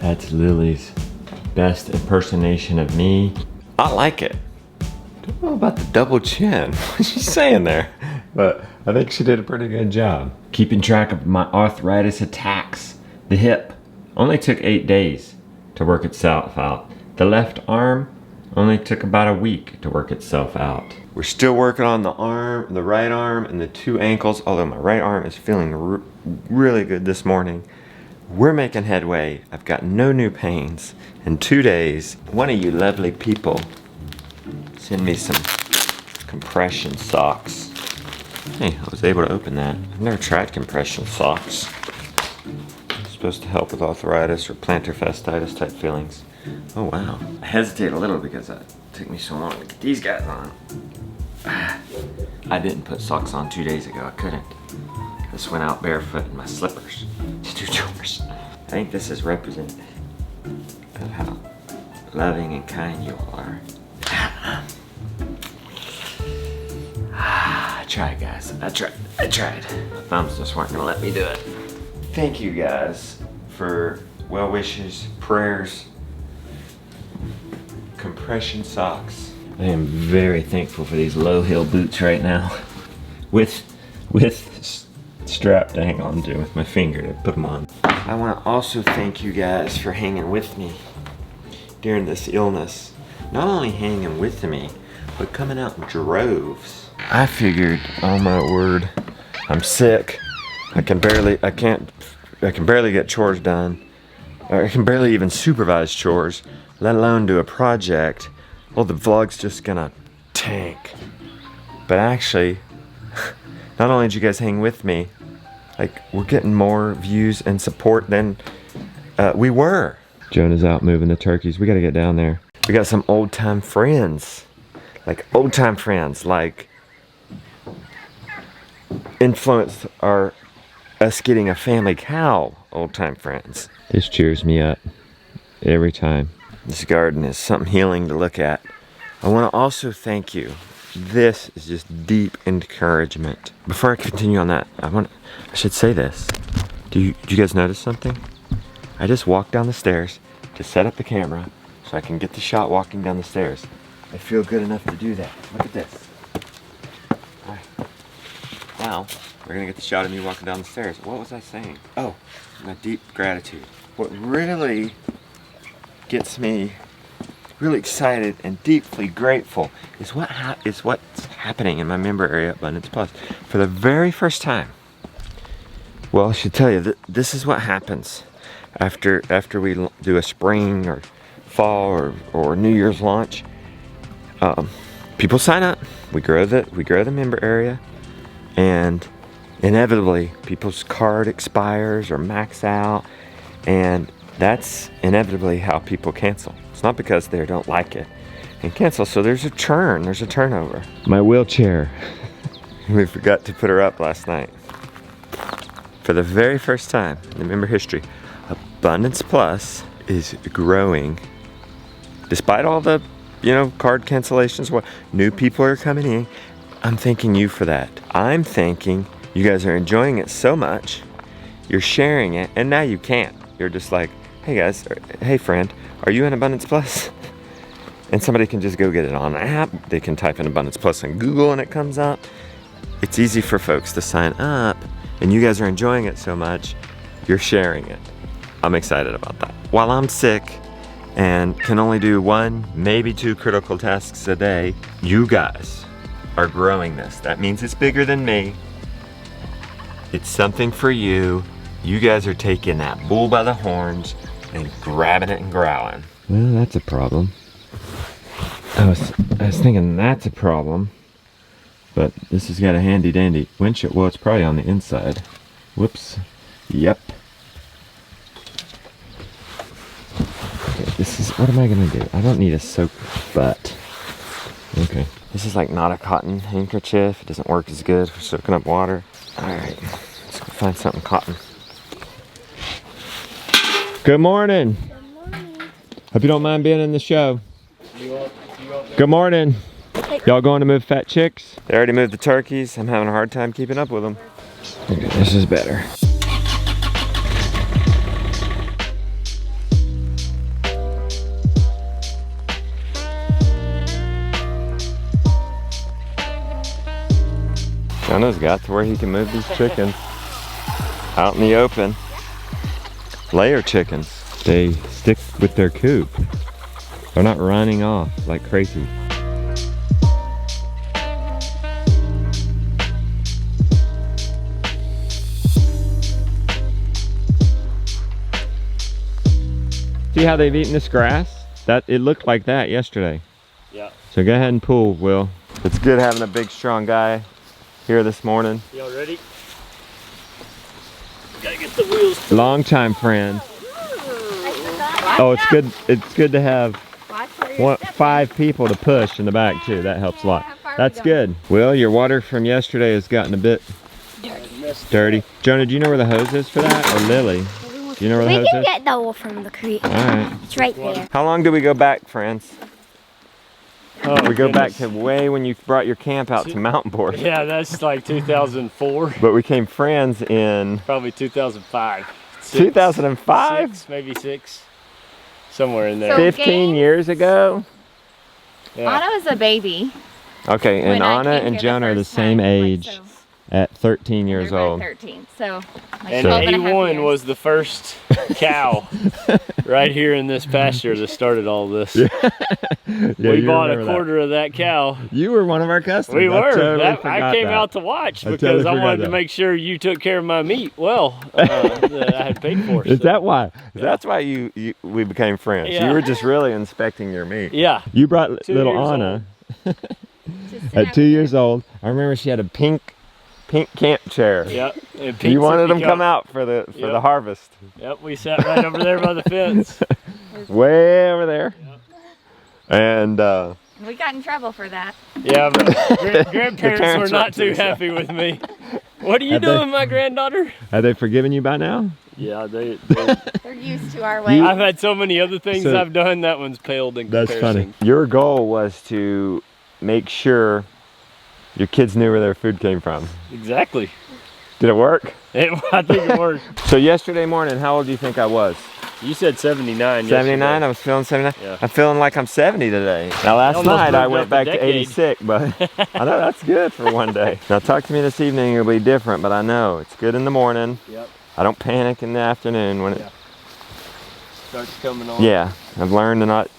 That's Lily's best impersonation of me. I like it. Don't know about the double chin. What's she saying there? But I think she did a pretty good job. Keeping track of my arthritis attacks. The hip only took 8 days to work itself out. The left arm only took about a week to work itself out. We're still working on the arm, the right arm, and the 2 ankles, although my right arm is feeling really good this morning. We're making headway. I've got no new pains. In 2 days, one of you lovely people send me some compression socks. Hey, I was able to open that. I've never tried compression socks. It's supposed to help with arthritis or plantar fasciitis type feelings. Oh wow. I hesitate a little because it took me so long to get these guys on. I didn't put socks on 2 days ago. I couldn't. I just went out barefoot in my slippers to do chores. I think this is representative of how loving and kind you all are. I tried, guys. I tried. My thumbs just weren't gonna let me do it. Thank you guys for well wishes, prayers, compression socks. I am very thankful for these low heel boots right now. With strap to hang on to with my finger to put them on. I want to also thank you guys for hanging with me during this illness. Not only hanging with me, but coming out in droves. I figured, oh my word, I'm sick. I can barely get chores done. Or I can barely even supervise chores, let alone do a project. Well, the vlog's just gonna tank. But actually, not only did you guys hang with me, like, we're getting more views and support than we were. Jonah's out moving the turkeys. We gotta get down there. We got some old time friends. Like influenced us getting a family cow, old time friends. This cheers me up every time. This garden is something healing to look at. I want to also thank you. This is just deep encouragement. Before I continue on that, I should say this. Do you guys notice something? I just walked down the stairs to set up the camera so I can get the shot walking down the stairs. I feel good enough to do that. Look at this. All right. Now, we're gonna get the shot of me walking down the stairs. What was I saying? Oh, my deep gratitude. What really gets me really excited and deeply grateful is what's happening in my member area at Abundance Plus. For the very first time, well, I should tell you that this is what happens after we do a spring or fall or New Year's launch. People sign up. We grow the member area, and inevitably people's card expires or max out, and that's inevitably how people cancel. It's not because they don't like it and cancel. So there's a turnover. My wheelchair. We forgot to put her up last night. For the very first time in member history, Abundance Plus is growing. Despite all the, card cancellations, what new people are coming in. I'm thanking you for that. I'm thanking you guys are enjoying it so much. You're sharing it, and now you can't. You're just like, hey guys, hey friend, are you in Abundance Plus? And somebody can just go get it on an app. They can type in Abundance Plus on Google and it comes up. It's easy for folks to sign up, and you guys are enjoying it so much, you're sharing it. I'm excited about that. While I'm sick and can only do 1, maybe 2 critical tasks a day, you guys are growing this. That means it's bigger than me. It's something for you. You guys are taking that bull by the horns and grabbing it and growling. Well, that's a problem. I was thinking that's a problem, but this has got a handy dandy windshield. Well, it's probably on the inside. Whoops. Yep. Okay, what am I gonna do? I don't need a soak butt. Okay. This is like not a cotton handkerchief. It doesn't work as good for soaking up water. All right, let's go find something cotton. Good morning. Good morning. Hope you don't mind being in the show. Good morning. Y'all going to move fat chicks? They already moved the turkeys. I'm having a hard time keeping up with them. Okay, this is better. Jonah's got to where he can move these chickens out in the open. Layer chickens. They stick with their coop. They're not running off like crazy. See how they've eaten this grass? It looked like that yesterday. Yeah. So go ahead and pull, Will. It's good having a big, strong guy here this morning. Y'all ready? Gotta get the wheels. Long time friend. Oh, it's good. It's good to have 5 people to push in the back too. That helps a lot. That's good. Will, your water from yesterday has gotten a bit dirty. Jonah, do you know where the hose is for that, or Lily? Do you know where the hose is? We can get the wool from the creek. All right. It's right there. How long do we go back, friends? Oh, we go back to way when you brought your camp out to Mountain Board. Yeah, that's like 2004. But we came friends in... Probably 2005. 2005? 6, maybe 6. Somewhere in there. So 15 years ago? Yeah. Anna was a baby. Okay, and when I Anna came and here Jonah are the first same time, age like, so at 13 years we were old. 13, so like And 12 and a half 81 years. was the first cow right here in this pasture that started all this. Yeah, We you bought a remember that. quarter of that cow. You were one of our customers. We I were. totally I forgot came that. out to watch I because totally I forgot wanted that. to make sure you took care of my meat well that I had paid for. Is so. that why? That's why we became friends. Yeah. You were just really inspecting your meat. Yeah. You brought 2 little years Anna Just at 2 years old. I remember she had a pink camp chair. Yep. And You wanted them Pizza come out for the Yep. harvest. Yep. We sat right over there by the fence. Way over there. Yep. And We got in trouble for that. Yeah, but grandparents were parents not were too upset. happy with me. What are you Had they- doing, my granddaughter? have they forgiven you by now? Yeah, They're used to our way. You- I've had so many other things So- I've done. That one's paled in That's comparison. funny. Your goal was to make sure your kids knew where their food came from. Exactly. Did it work? I think it worked. So yesterday morning, how old do you think I was? You said 79. 79? yesterday. I was feeling 79. Yeah. I'm feeling like I'm 70 today. Now last Almost night I moved went up a back to decade. 86, but I know that's good for one day. Now talk to me this evening, it'll be different, but I know it's good in the morning. Yep. I don't panic in the afternoon when it... Yeah. Starts coming on. Yeah, I've learned to not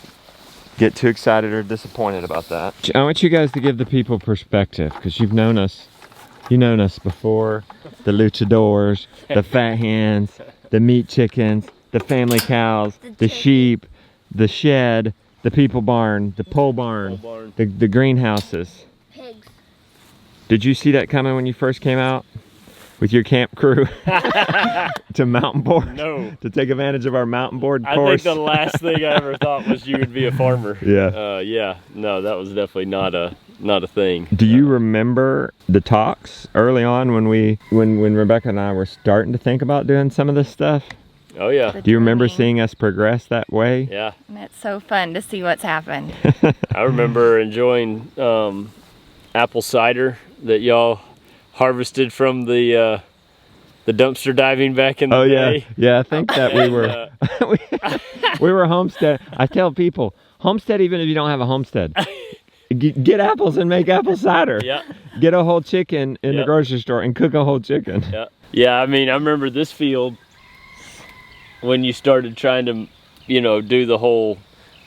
get too excited or disappointed about that. I want you guys to give the people perspective, because you've known us. You've known us before. The luchadors, the fat hands, the meat chickens, the family cows, the sheep, the shed, the people barn, the pole barn, the greenhouses. Pigs. Did you see that coming when you first came out with your camp crew to Mountain Board? No. To take advantage of our Mountain Board I course? think the last thing I ever thought was you would be a farmer. Yeah. Yeah. No, that was definitely not a thing. Do you remember the talks early on when Rebecca and I were starting to think about doing some of this stuff? Oh yeah. Do you remember Dreaming. seeing us progress that way? Yeah. And it's so fun to see what's happened. I remember enjoying apple cider that y'all harvested from the dumpster diving back in the Oh yeah, day. yeah. I think that we And, were we were homestead. I tell people, homestead even if you don't have a homestead. Get apples and make apple cider. Yeah. Get a whole chicken in the Yep. grocery store and cook a whole chicken. Yeah. Yeah, I mean, I remember this field when you started trying to, do the whole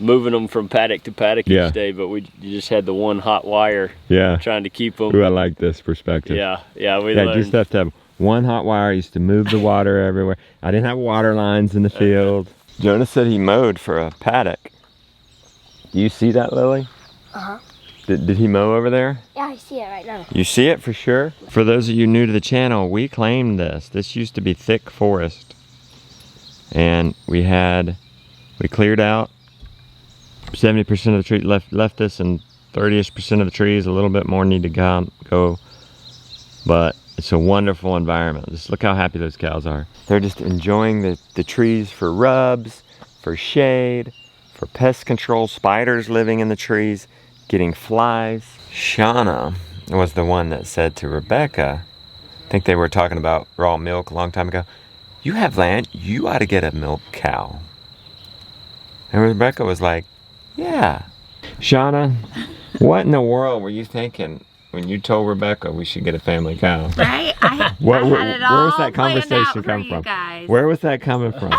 moving them from paddock to paddock Yeah. each day, but you just had the one hot wire Yeah. trying to keep them. Ooh, I like this perspective. Yeah, we Yeah, learned. just have to have one hot wire. I used to move the water everywhere. I didn't have water lines in the field. Jonas said he mowed for a paddock. Do you see that, Lily? Uh-huh. Did he mow over there? Yeah, I see it right now. You see it for sure? For those of you new to the channel, we claimed this. This used to be thick forest. And we cleared out 70% of the trees, left us, and 30-ish% of the trees, a little bit more need to go. But it's a wonderful environment. Just look how happy those cows are. They're just enjoying the trees for rubs, for shade, for pest control, spiders living in the trees, getting flies. Shauna was the one that said to Rebecca, I think they were talking about raw milk a long time ago, you have land, you ought to get a milk cow. And Rebecca was like, yeah. Shauna, what in the world were you thinking when you told Rebecca we should get a family cow. Right? I Where had it all was that planned conversation out for come you from? guys. Where was that coming from?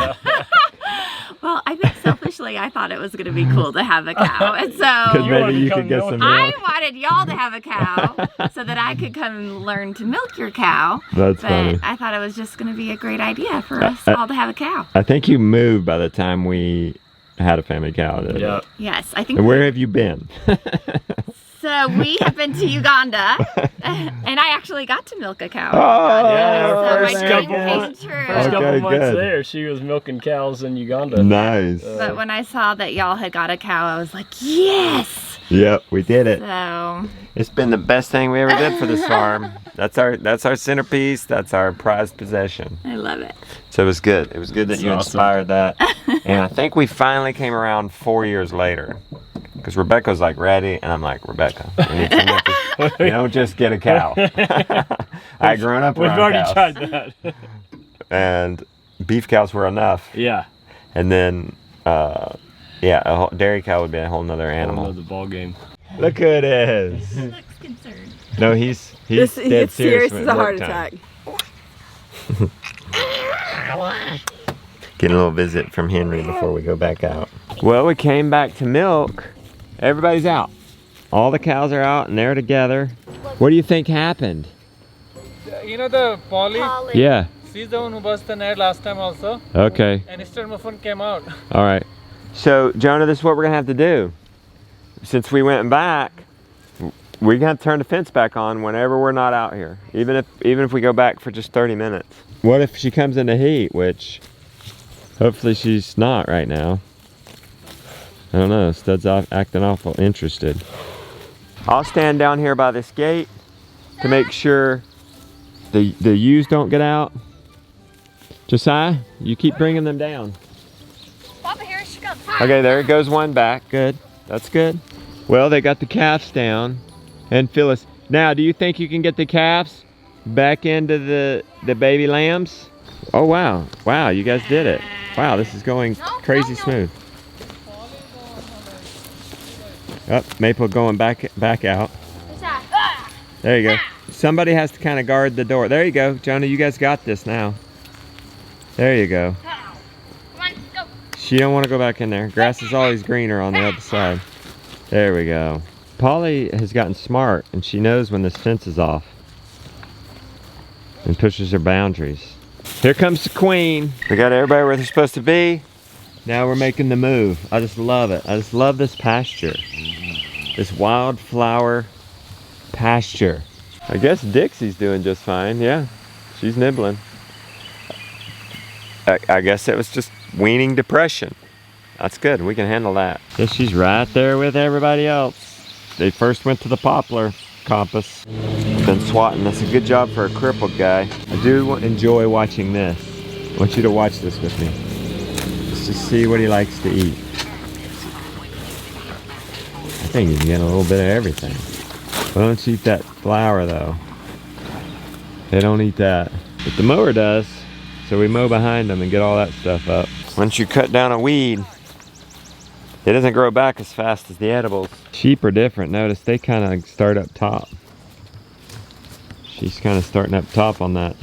Well, I think selfishly I thought it was going to be cool to have a cow. And Because so maybe you could get some I milk. wanted y'all to have a cow so that I could come learn to milk your cow. That's But funny. I thought it was just going to be a great idea for us all to have a cow. I think you moved by the time we had a family cow. Didn't Yeah. you? Yes, I think. And where have you been? So we have been to Uganda, and I actually got to milk a cow. Oh, Yeah, so our my first dream couple came months- true. First couple Okay, months good. there, she was milking cows in Uganda. Nice. But when I saw that y'all had got a cow, I was like, yes! Yep, we did it. So, It's been the best thing we ever did for this farm. That's our centerpiece. That's our prized possession. I love it. So it was good. It was good that That's you awesome. inspired that. And I think we finally came around 4 years later. Because Rebecca was like ready, and I'm like, Rebecca, we need some milk. You don't just get a cow. I had grown up We've around already cows. tried that. And beef cows were enough. Yeah. And then, yeah, a whole, dairy cow would be a whole nother animal. The ball game. Look who it is. He looks concerned. No, he's He dead gets serious when as it's a heart work time. attack. Get a little visit from Henry before we go back out. Well, we came back to milk. Everybody's out. All the cows are out and they're together. What do you think happened? You know the Polly? Yeah. She's the one who burst the net last time also. Okay. And Mr. Muffin came out. All right. So, Jonah, this is what we're gonna have to do. Since we went back, we're gonna have to turn the fence back on whenever we're not out here. Even if we go back for just 30 minutes. What if she comes in the heat, which hopefully she's not right now. I don't know, Stud's acting awful interested. I'll stand down here by this gate to make sure the ewes don't get out. Josiah, you keep bringing them down. Papa, here she comes. Okay, there goes one back. Good. That's good. Well, they got the calves down. And Phyllis, now do you think you can get the calves back into the baby lambs? Oh wow. Wow, you guys did it. Wow, this is going crazy smooth. Oh, Maple going back out. There you go. Somebody has to kind of guard the door. There you go. Jonah, you guys got this now. There you go. Come on, go. She don't want to go back in there. Grass is always greener on the other side. There we go. Polly has gotten smart and she knows when this fence is off and pushes her boundaries. Here comes the queen. We got everybody where they're supposed to be. Now we're making the move. I just love it. I just love this pasture. This wildflower pasture. I guess Dixie's doing just fine. Yeah, she's nibbling. I guess it was just weaning depression. That's good. We can handle that. Yes, she's right there with everybody else. They first went to the poplar coppice. Been swatting. That's a good job for a crippled guy. I do enjoy watching this. I want you to watch this with me. Let's just see what he likes to eat. I think you can get a little bit of everything. Don't eat that flour though. They don't eat that. But the mower does. So we mow behind them and get all that stuff up. Once you cut down a weed, it doesn't grow back as fast as the edibles. Sheep are different. Notice they kind of start up top. She's kind of starting up top on that.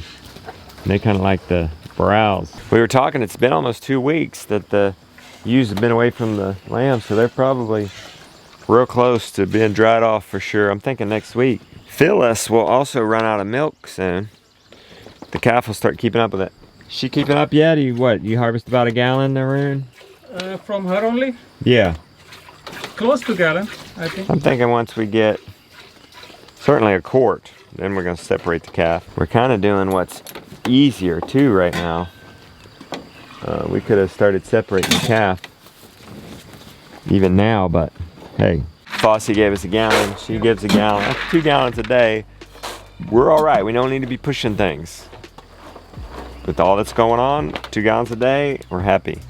And they kind of like the browse. We were talking, it's been almost 2 weeks that the ewes have been away from the lambs, so they're probably real close to being dried off for sure. I'm thinking next week. Phyllis will also run out of milk soon. The calf will start keeping up with it. She keeping up yet? You harvest about 1 gallon, Arun? From her only? Yeah. Close to gallon, I think. I'm thinking once we get certainly a quart, then we're gonna separate the calf. We're kind of doing what's easier too right now. We could have started separating the calf even now, but hey. Fossey gave us 1 gallon, she gives 1 gallon. That's 2 gallons a day. We're all right, we don't need to be pushing things. With all that's going on, 2 gallons a day, we're happy.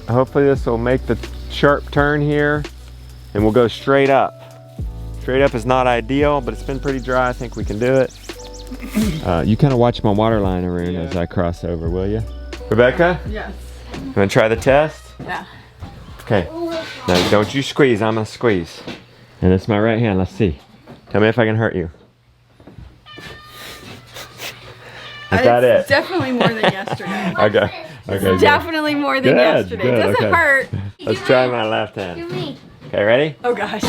Hopefully this will make the sharp turn here and we'll go straight up. Straight up is not ideal, but it's been pretty dry. I think we can do it. You kind of watch my water line, Arun, as I cross over, will you? Rebecca? Yes. You want to try the test? Yeah. Okay. Now don't you squeeze, I'm gonna squeeze. And it's my right hand, let's see. Tell me if I can hurt you. Is that it? Definitely more than yesterday. Okay. Okay. Good. Definitely more than Good, yesterday. good, It doesn't okay. hurt. Let's try my left hand. Do me. Okay, ready? Oh gosh.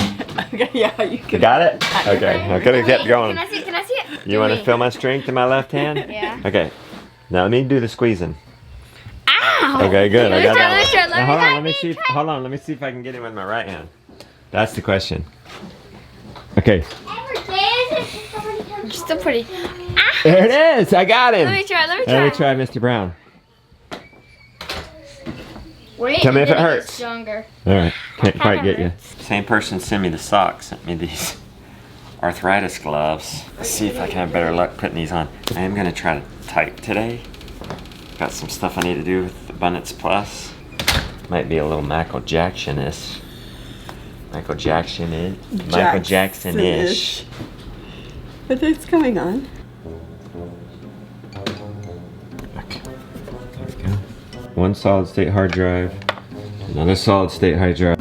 Okay, yeah, you You can. got it? Okay. I could have kept going. Can I see it? Can I see it? You want to feel my strength in my left hand? Yeah. Okay. Now let me do the squeezing. Ow! Okay, good. I got Let that me one. try, let Now, me hold try, on, let me let see. me try. Hold on, let me see if I can get it with my right hand. That's the question. Okay. You're still pretty. There it is. I got him. Let me try. Let me Let try. me try Mr. Brown. Wait. Tell me if it and then hurts. gets stronger. All right. Can't quite Kinda get you. hurts. Same person sent me the socks. Sent me these arthritis gloves. Let's see if I can have better luck putting these on. I am gonna try to type today. Got some stuff I need to do with Abundance Plus. Might be a little Michael Jackson-ish. Michael Jackson-ish. But it's coming on. Okay. There we go. One solid state hard drive. Another solid state hard drive.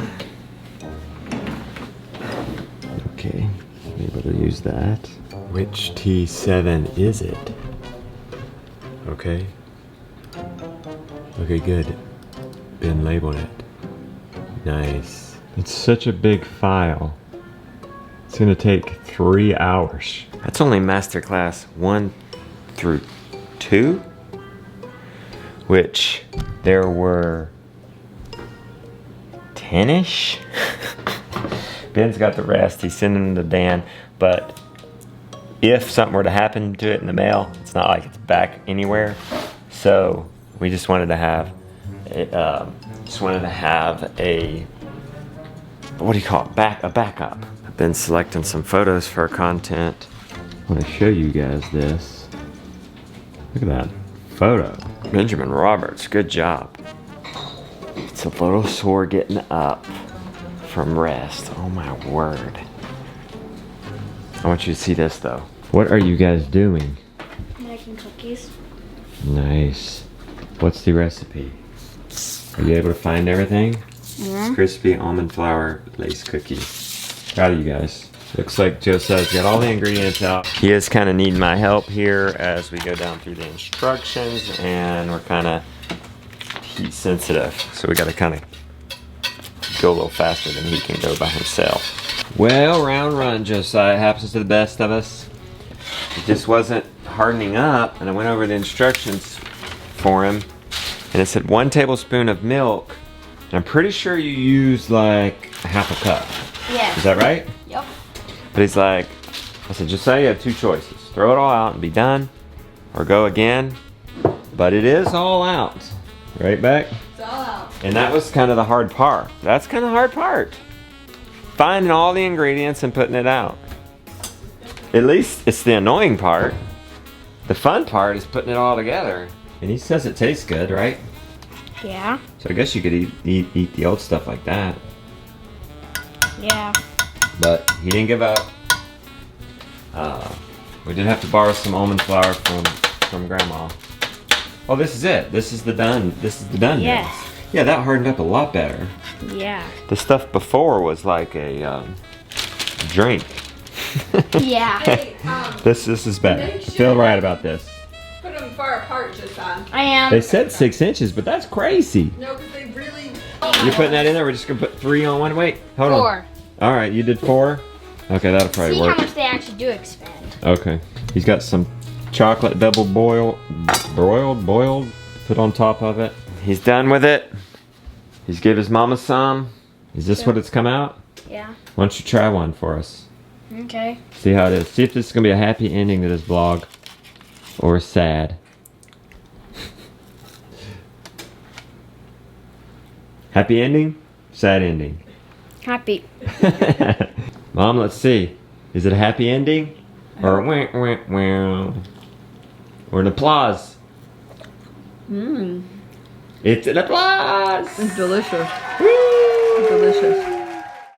Okay. Able to use that. Which T7 is it? Okay. Okay, good. Ben labeled it. Nice. It's such a big file. It's gonna take 3 hours. That's only masterclass 1 through 2, which there were 10-ish. Ben's got the rest. He's sending them to Dan, but if something were to happen to it in the mail, it's not like it's back anywhere. So we just wanted to have a what do you call it? A backup. I've been selecting some photos for content. I want to show you guys this. Look at that photo. Benjamin Roberts, good job. It's a little sore getting up from rest. Oh my word. I want you to see this though. What are you guys doing? Making cookies. Nice. What's the recipe? Are you able to find everything? Yeah. Crispy almond flour lace cookie. Proud of you guys. Looks like Joseph's got all the ingredients out. He is kind of needing my help here as we go down through the instructions, and we're kind of heat sensitive, so we got to kind of go a little faster than he can go by himself. Well, round run, Josiah. Happens to the best of us. It just wasn't hardening up, and I went over the instructions for him, and it said 1 tablespoon of milk. And I'm pretty sure you use like half a cup. Yeah. Is that right? Yep. But he's like, I said, Josiah, you have 2 choices. Throw it all out and be done, or go again. But it is all out. Right, Beck? It's all out. And that was kind of the hard part. That's kind of the hard part. Finding all the ingredients and putting it out. At least it's the annoying part. The fun part is putting it all together. And he says it tastes good, right? Yeah. So I guess you could eat the old stuff like that. Yeah. But he didn't give up. We did have to borrow some almond flour from Grandma. Oh, this is it. This is the done. This is the done. Yes. Now. Yeah, that hardened up a lot better. Yeah. The stuff before was like a drink. Yeah. Hey, This is better. I feel right about this. put them far apart, just on. I am. They said 6 inches, but that's crazy. No, because they really. You're putting that in there. We're just gonna put 3 on one. Wait, hold on. 4. All right, you did 4. Okay, that'll probably See work. how much they actually do expand. Okay. He's got some chocolate double boiled, put on top of it. He's done with it. He's give his mama some. Is this what it's come out? Yeah. Why don't you try one for us? Okay. See how it is. See if this is gonna be a happy ending to this vlog, or sad. Happy ending, sad ending. Happy. Mom, let's see. Is it a happy ending? Or wah, wah, wah. Or an applause? Mmm. It's an applause! It's delicious. Woo! Delicious.